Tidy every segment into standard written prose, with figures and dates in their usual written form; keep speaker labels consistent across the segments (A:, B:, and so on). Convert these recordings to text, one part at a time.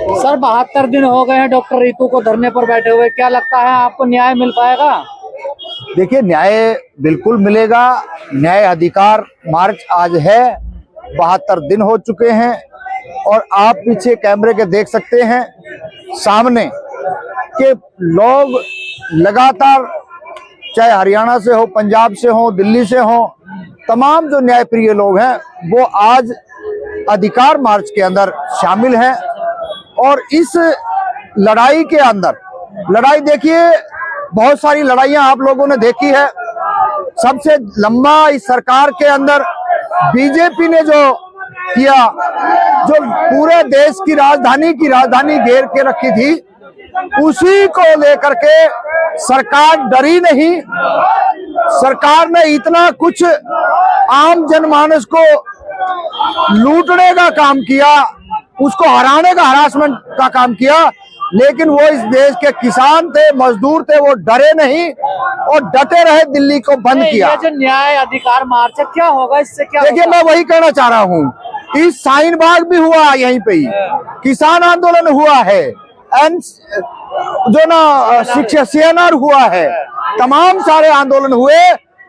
A: Sir 72 दिन हो गए हैं डॉक्टर रितु को धरने पर बैठे हुए, क्या लगता है आपको न्याय मिल पाएगा?
B: देखिए, न्याय बिल्कुल मिलेगा। न्याय अधिकार मार्च आज है, 72 दिन हो चुके हैं और आप पीछे कैमरे के देख सकते हैं सामने कि लोग लगातार, चाहे हरियाणा से हो, पंजाब से हो, दिल्ली से हो, तमाम जो न्याय प्रिय लोग हैं वो आज अधिकार मार्च के अंदर शामिल हैं। और इस लड़ाई के अंदर, लड़ाई देखिए, बहुत सारी लड़ाइयां आप लोगों ने देखी है। सबसे लंबा इस सरकार के अंदर बीजेपी ने जो किया, जो पूरे देश की राजधानी घेर के रखी थी, उसी को लेकर के सरकार डरी नहीं। सरकार ने इतना कुछ आम जनमानस को लूटने का काम किया, उसको हराने का, हरासमेंट का काम किया, लेकिन वो इस देश के किसान थे, मजदूर थे, वो डरे नहीं और डटे रहे, दिल्ली को बंद किया।
A: ये जो न्याय अधिकार मार्च है, क्या होगा इससे? क्या
B: देखिए, मैं वही कहना चाह रहा हूँ, इस शाहीन बाग भी हुआ, यहीं पे ही किसान आंदोलन हुआ है, जो ना शिक्षा सीएनआर हुआ है, तमाम सारे आंदोलन हुए,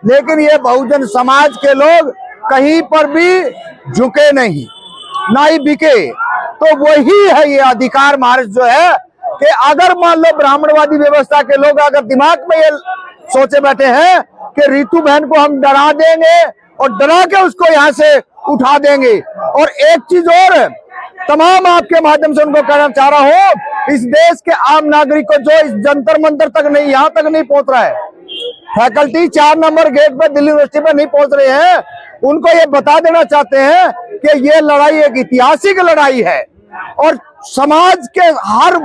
B: लेकिन ये बहुजन समाज के लोग कहीं पर भी झुके नहीं, ना ही बिके। तो वही है ये अधिकार मार्च जो है कि अगर मान लो ब्राह्मणवादी व्यवस्था के लोग अगर दिमाग में ये सोचे बैठे हैं कि रितु बहन को हम डरा देंगे और डरा के उसको यहाँ से उठा देंगे। और एक चीज और, तमाम आपके माध्यम से उनको कहना चाह रहा हूँ, इस देश के आम नागरिक को जो इस जंतर मंतर तक नहीं, यहाँ तक नहीं पहुंच रहा है, फैकल्टी 4 नंबर गेट पे दिल्ली यूनिवर्सिटी में नहीं पहुंच रहे हैं, उनको ये बता देना चाहते हैं कि ये लड़ाई एक ऐतिहासिक लड़ाई है और समाज के हर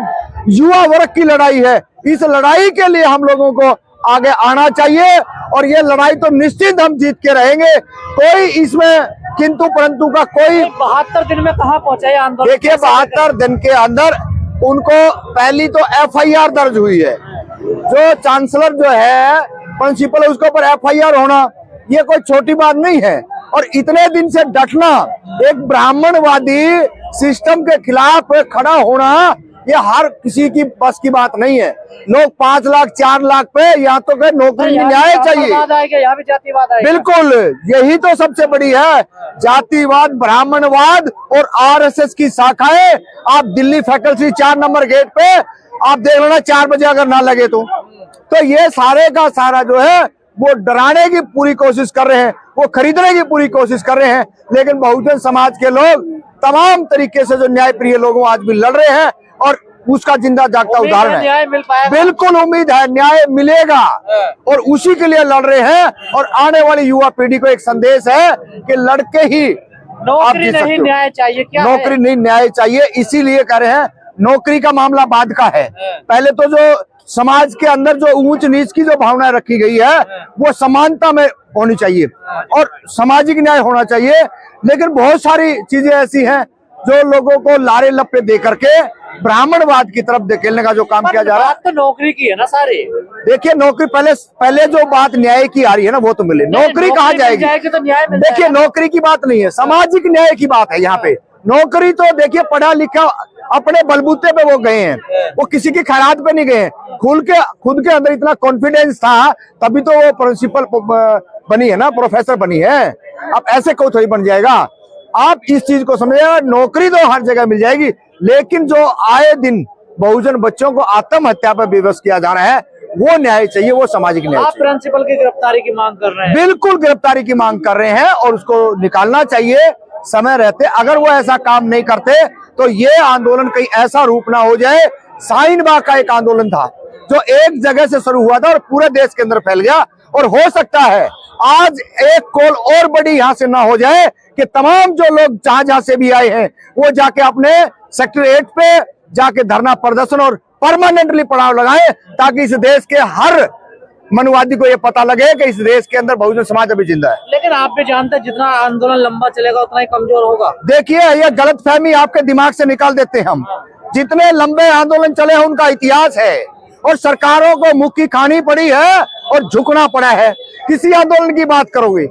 B: युवा वर्ग की लड़ाई है। इस लड़ाई के लिए हम लोगों को आगे आना चाहिए और ये लड़ाई तो निश्चित हम जीत के रहेंगे। कोई इसमें किंतु परंतु का कोई
A: 72 दिन में कहाँ पहुंचा ये आंदोलन?
B: देखिए, 72 दिन के अंदर उनको पहली तो एफआईआर दर्ज हुई है। जो चांसलर जो है, प्रिंसिपल, उसके ऊपर एफआईआर होना ये कोई छोटी बात नहीं है। और इतने दिन से डटना, एक ब्राह्मणवादी सिस्टम के खिलाफ खड़ा होना, ये हर किसी की बस की बात नहीं है। लोग 5 लाख 4 लाख पे यहाँ तो गए, नौकरी न्याय चाहिए,
A: यहाँ भी जातिवाद आएगा।
B: बिल्कुल, यही तो सबसे बड़ी है, जातिवाद, ब्राह्मणवाद और आरएसएस की शाखाएं। आप दिल्ली फैकल्टी 4 नंबर गेट पे आप देख लेना, 4 बजे अगर ना लगे तो ये सारे का सारा जो है वो डराने की पूरी कोशिश कर रहे हैं, वो खरीदने की पूरी कोशिश कर रहे हैं। लेकिन बहुजन समाज के लोग तमाम तरीके से जो न्याय प्रिय लोगों आज भी लड़ रहे हैं और उसका जिंदा जागता उदाहरण है।
A: न्याय मिल पाएगा? बिल्कुल
B: उम्मीद है, न्याय मिलेगा और उसी के लिए लड़ रहे हैं। और आने वाली युवा पीढ़ी को एक संदेश है कि लड़के ही
A: नौकरी नहीं न्याय चाहिए। क्या
B: नौकरी नहीं न्याय चाहिए, इसीलिए कह रहे हैं। नौकरी का मामला बाद का है, पहले तो जो समाज के अंदर जो ऊंच नीच की जो भावना रखी गई है वो समानता में होनी चाहिए और सामाजिक न्याय होना चाहिए। लेकिन बहुत सारी चीजें ऐसी हैं जो लोगों को लारे लप्पे दे करके ब्राह्मणवाद की तरफ धकेलने का जो काम किया जा रहा है।
A: तो नौकरी की है ना सारी।
B: देखिए, नौकरी पहले जो बात न्याय की आ रही है ना, वो तो मिले। नौकरी कहाँ जाएगी?
A: तो न्याय मिल
B: देखिए, नौकरी की बात नहीं है, सामाजिक न्याय की बात है यहाँ पे। नौकरी तो देखिए, पढ़ा लिखा अपने बलबूते पे वो गए हैं, वो किसी की खैरात पे नहीं गए। खुद के अंदर इतना कॉन्फिडेंस था, तभी तो वो प्रिंसिपल बनी है ना, प्रोफेसर बनी है। अब ऐसे कोई थोड़ी बन जाएगा। आप इस चीज को समझिएगा, नौकरी तो हर जगह मिल जाएगी, लेकिन जो आए दिन बहुजन बच्चों को आत्महत्या पर विवश किया जा रहा है, वो न्याय चाहिए, वो सामाजिक न्याय।
A: आप प्रिंसिपल की गिरफ्तारी की मांग कर रहे हैं?
B: बिल्कुल गिरफ्तारी की मांग कर रहे हैं और उसको निकालना चाहिए समय रहते। अगर वो ऐसा काम नहीं करते तो ये आंदोलन कहीं ऐसा रूप ना हो जाए। शाहीन बाग का एक आंदोलन था जो एक जगह से शुरू हुआ था और पूरे देश के अंदर फैल गया, और हो सकता है आज एक कॉल और बड़ी यहाँ से ना हो जाए कि तमाम जो लोग जहां से भी आए हैं वो जाके अपने सेक्टर 8 पे जाके धरना प्रदर्शन और परमानेंटली पड़ाव लगाए, ताकि इस देश के हर मनुवादी को ये पता लगे कि इस देश के अंदर बहुजन समाज अभी जिंदा है।
A: लेकिन आप भी जानते हैं, जितना आंदोलन लंबा चलेगा उतना ही कमजोर होगा।
B: देखिए, ये गलतफहमी आपके दिमाग से निकाल देते हैं हम। जितने लंबे आंदोलन चले हैं उनका इतिहास है और सरकारों को मुक्की खानी पड़ी है और झुकना पड़ा है। किसी आंदोलन की बात करोगे,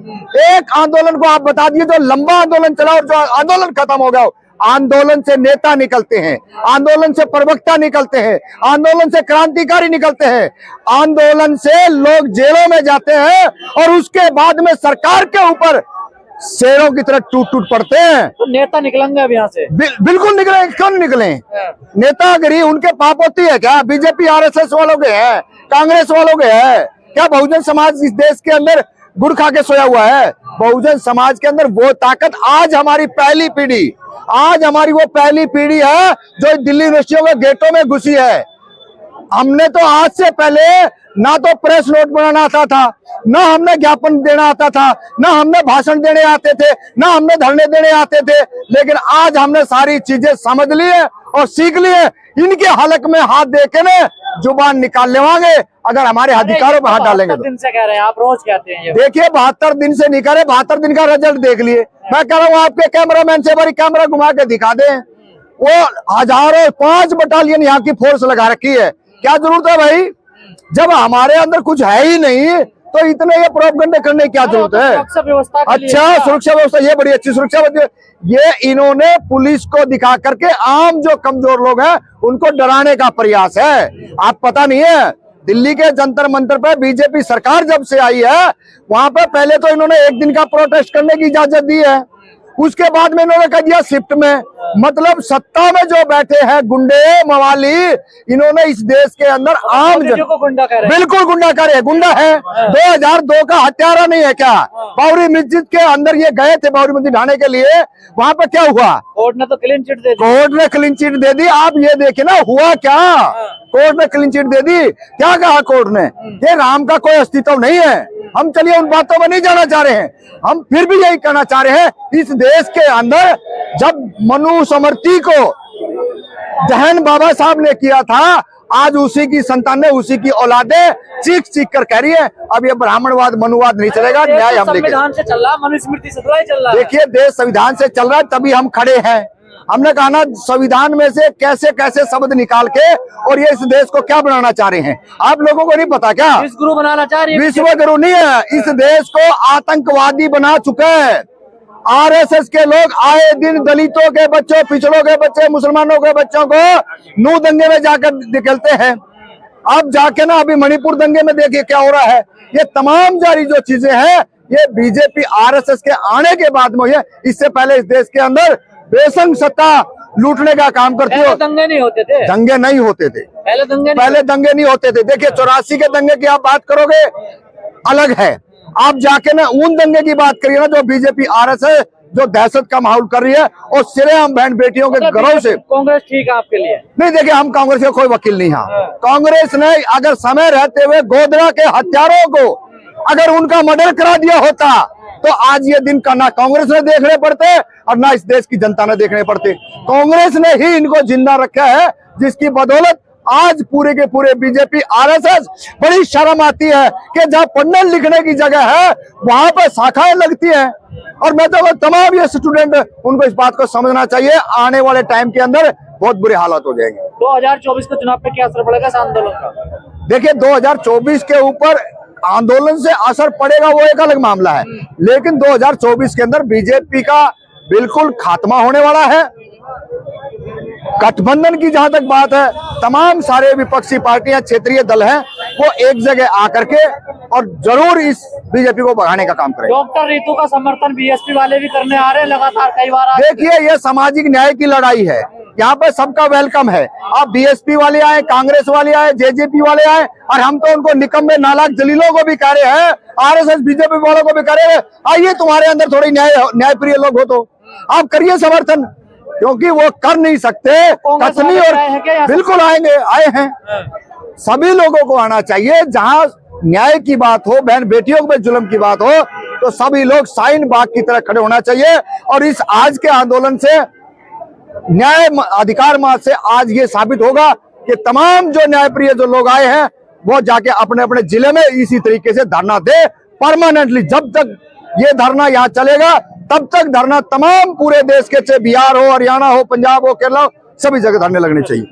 B: एक आंदोलन को आप बता दिए जो लंबा आंदोलन चला और जो आंदोलन खत्म हो गया, आंदोलन से नेता निकलते हैं, आंदोलन से प्रवक्ता निकलते हैं, आंदोलन से क्रांतिकारी निकलते हैं, आंदोलन से लोग जेलों में जाते हैं और उसके बाद में सरकार के ऊपर शेरों की तरह टूट टूट पड़ते हैं।
A: तो नेता निकलेंगे अब यहाँ से?
B: बिल्कुल निकले, क्यों निकले? नेतागिरी उनके पाप होती है क्या? बीजेपी आरएसएस वालों के है, कांग्रेस वालों के है क्या? बहुजन समाज इस देश के अंदर गुड़ खा के सोया हुआ है। बहुजन समाज के अंदर वो ताकत आज हमारी पहली पीढ़ी, आज हमारी वो पहली पीढ़ी है जो दिल्ली यूनिवर्सिटियों के गेटों में घुसी है। हमने तो आज से पहले ना तो प्रेस नोट बनाना आता था, ना हमने ज्ञापन देना आता था, ना हमने भाषण देने आते थे, ना हमने धरने देने आते थे, लेकिन आज हमने सारी चीजें समझ ली है और सीख ली है। इनके हलक में हाथ दे के न जुबान निकाल लेवांगे अगर हमारे अधिकारों पर हाथ डालेंगे तो।
A: दिन से कह रहे हैं आप, रोज कहते हैं ये।
B: देखिए 72 दिन से नहीं करे, 72 दिन का रिजल्ट देख लिए। मैं कह रहा हूँ आपके कैमरामैन से बड़ी कैमरा घुमा के दिखा दें, वो हजारों 5 बटालियन यहाँ की फोर्स लगा रखी है। क्या जरूरत है भाई? जब हमारे अंदर कुछ है ही नहीं तो इतने ये प्रोपगंडा करने की क्या जरूरत है? अच्छा, सुरक्षा व्यवस्था, ये बड़ी अच्छी सुरक्षा व्यवस्था, ये इन्होंने पुलिस को दिखा करके आम जो कमजोर लोग हैं उनको डराने का प्रयास है। आप पता नहीं है, दिल्ली के जंतर मंतर पे बीजेपी सरकार जब से आई है वहां पे पहले तो इन्होंने 1 दिन का प्रोटेस्ट करने की इजाजत दी है, उसके बाद में इन्होंने कह दिया शिफ्ट में। मतलब सत्ता में जो बैठे हैं गुंडे मवाली, इन्होंने इस देश के अंदर आम जन को गुंडा कह रहे हैं। बिल्कुल गुंडा करे, गुंडा है। 2002 का हत्यारा नहीं है क्या? बाबरी मस्जिद के अंदर ये गए थे बाबरी मस्जिद ढाने के लिए, वहां पे क्या हुआ?
A: कोर्ट ने तो क्लीन चिट दे दी।
B: कोर्ट ने क्लीन चिट दे दी। आप ये देखिए ना हुआ क्या? कोर्ट ने क्लीन चिट दे दी। क्या कहा कोर्ट ने? ये राम का कोई अस्तित्व नहीं है। हम चलिए उन बातों में नहीं जाना चाह रहे हैं, हम फिर भी यही कहना चाह रहे हैं, इस देश के अंदर जब मनुस्मृति को दहन बाबा साहब ने किया था, आज उसी की संतानें, उसी की औलादें चीख चीख कर कह रही है अब ये ब्राह्मणवाद मनुवाद नहीं चलेगा, न्याय हम लेके।
A: संविधान से चल रहा, मनुस्मृति से तो चल रहा है।
B: देखिए देश संविधान से चल रहा है, तभी हम खड़े हैं। हमने कहा ना संविधान में से कैसे कैसे शब्द निकाल के और ये इस देश को क्या बनाना चाह रहे हैं। आप लोगों को नहीं पता क्या?
A: विश्व गुरु बनाना चाह रही है।
B: विश्व गुरु नहीं है, इस देश को आतंकवादी बना चुके हैं। आरएसएस के लोग आए दिन दलितों के बच्चों, पिछड़ों के बच्चे, मुसलमानों के बच्चों को नू दंगे में जाकर निकलते हैं। अब जाके ना अभी मणिपुर दंगे में देखिए क्या हो रहा है। ये तमाम जारी जो चीजें हैं ये बीजेपी आरएसएस के आने के बाद में है। इससे पहले इस देश के अंदर बेसंग सत्ता लूटने का काम करती हो।
A: दंगे नहीं होते थे,
B: दंगे नहीं होते थे, पहले दंगे नहीं होते थे। देखिए 84 के दंगे की आप बात करोगे अलग है, आप जाके ना उन दंगे की बात करिए ना जो बीजेपी आरएसएस जो दहशत का माहौल कर रही है और सिरे हम बहन बेटियों के घरों से।
A: कांग्रेस ठीक है आपके लिए?
B: नहीं, देखिए हम कांग्रेस के कोई वकील नहीं है। कांग्रेस ने अगर समय रहते हुए गोधरा के हत्यारों को अगर उनका मर्डर करा दिया होता तो आज ये दिन का ना कांग्रेस ने देखने पड़ते और ना इस देश की जनता ने देखने पड़ते। कांग्रेस ने ही इनको जिंदा रखा है, जिसकी बदौलत आज पूरे के पूरे बीजेपी आरएसएस बड़ी शर्म आती है कि जहां पढ़ने लिखने की जगह है वहां पर शाखाएं लगती हैं। और मैं तो तमाम ये स्टूडेंट उनको इस बात को समझना चाहिए, आने वाले टाइम के अंदर बहुत बुरे हालात हो जाएंगे।
A: 2024 के चुनाव पे क्या असर पड़ेगा इस आंदोलन का?
B: देखिए 2024 के ऊपर आंदोलन से असर पड़ेगा वो एक अलग मामला है, लेकिन 2024 के अंदर बीजेपी का बिल्कुल खात्मा होने वाला है। गठबंधन की जहां तक बात है, तमाम सारे विपक्षी पार्टियां, क्षेत्रीय दल हैं, वो एक जगह आकर के और जरूर इस बीजेपी को बढ़ाने का काम करेंगे।
A: डॉक्टर रितु का समर्थन बीएसपी वाले भी करने आ रहे हैं लगातार, कई बार।
B: देखिए ये सामाजिक न्याय की लड़ाई है, यहाँ पे सबका वेलकम है। आप बीएसपी वाले आए, कांग्रेस वाले आए, जेजेपी वाले आए, और हम तो उनको निकम्मे नालायक जलीलों को भी कह रहे हैं, आरएसएस बीजेपी वालों को भी कह रहे हैं आइए तुम्हारे अंदर थोड़ी न्यायप्रिय लोग हो तो आप करिए समर्थन, क्योंकि वो कर नहीं सकते कथनी। और बिल्कुल आएंगे, आए हैं, सभी लोगों को आना चाहिए। जहां न्याय की बात हो, बहन बेटियों पे जुल्म की बात हो, तो सभी लोग शाहीन बाग की तरह खड़े होना चाहिए। और इस आज के आंदोलन से, न्याय अधिकार मार्च से आज ये साबित होगा कि तमाम जो न्यायप्रिय जो लोग आए हैं वो जाके अपने अपने जिले में इसी तरीके से धरना दे परमानेंटली। जब तक ये धरना यहाँ चलेगा तब तक धरना तमाम पूरे देश के, चाहे बिहार हो, हरियाणा हो, पंजाब हो, केरला हो, सभी जगह धरने लगने चाहिए।